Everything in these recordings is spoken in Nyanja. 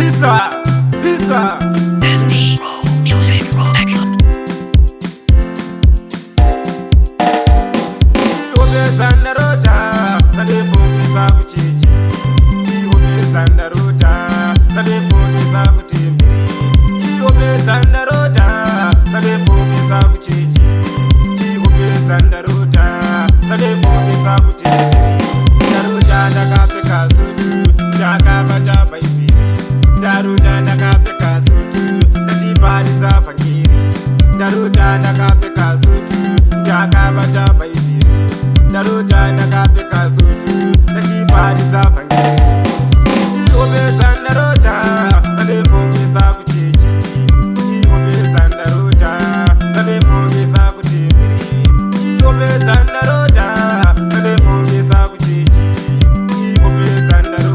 Pizza. Esniro Music Production. Zandaro, nadefungisa kuchichi. Zandaro, nadefungisa kutimbiri. Zandaro, nadefungisa kuchichi. Zandaro, nadefungisa kutimbiri. Daruta ndakapfeka sutu, ndakabata baibiri. Daruta ndakapfeka sutu, ndatiparidza vhangeri. Daruta ndakapfeka sutu, ndakabata baibiri. Daruta ndakapfeka sutu, ndatiparidza vhangeri. Zandaro, nadefungisa kuchichi. Zandaro, nadefungisa kutimbiri. Zandaro, nadefungisa kuchichi. Zandaro,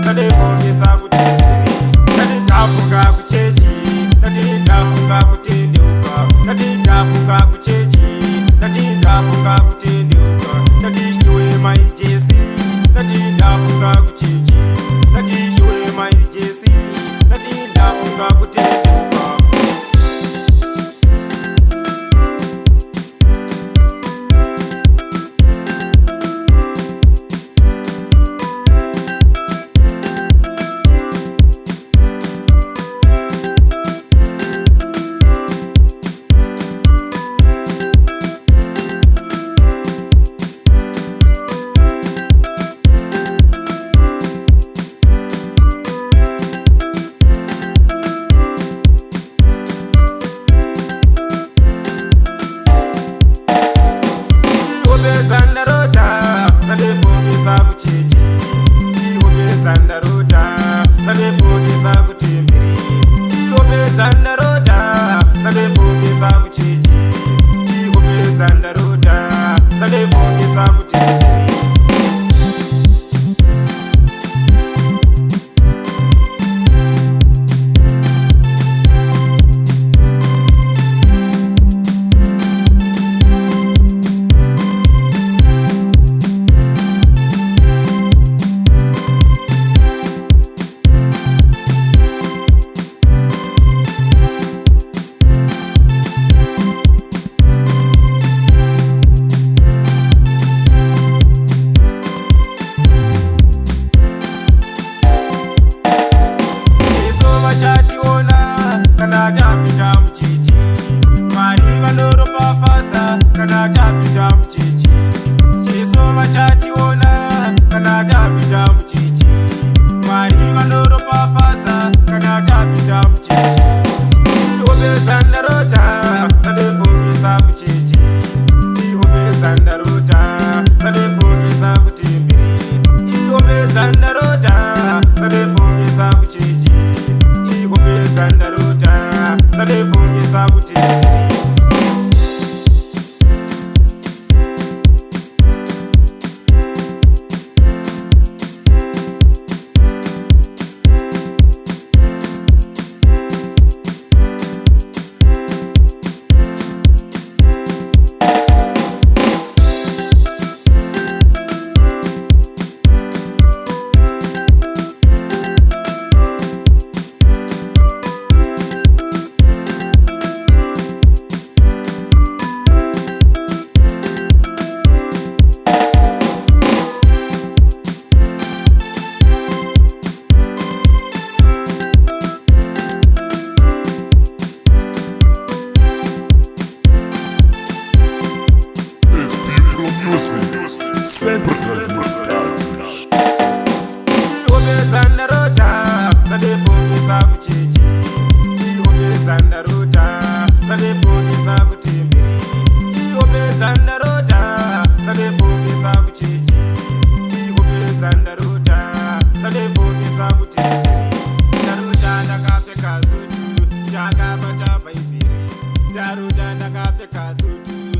nadefungisa kutimbiri. Ndatidafunga kuchechi, ndatidafunga kutendeuka. Ndatidafunga kuchechi, ndatidafunga kutendeuka. Ndati iwe maijesi, ndatidafunga kuchechi. Ndati iwe maijesi, ndatidafunga kutendeuka. Zandaro, nadefungisa kuchichi. Zandaro, nadefungisa kutimbiri. Zandaro, nadefungisa kuchichi. Zandaro, nadefungisa kutimbiri. Kana tapinda muchechi, Mwari vanoropafadza kana tapinda muchechi. Jesu vachationa kana tapinda muchechi, Mwari vanoropafadza kana tapinda muchechi. Zandaro, nadefungisa kuchechi. Zandaro, nadefungisa kutimbiri. Zandaro, nadefungisa kuchechi. Zandaro, nadefungisa kutimbiri. Sempre transmutados. Zandaro, nadefungisa kuchechi. Zandaro, nadefungisa kutimbiri. Zandaro, nadefungisa kuchechi. Zandaro.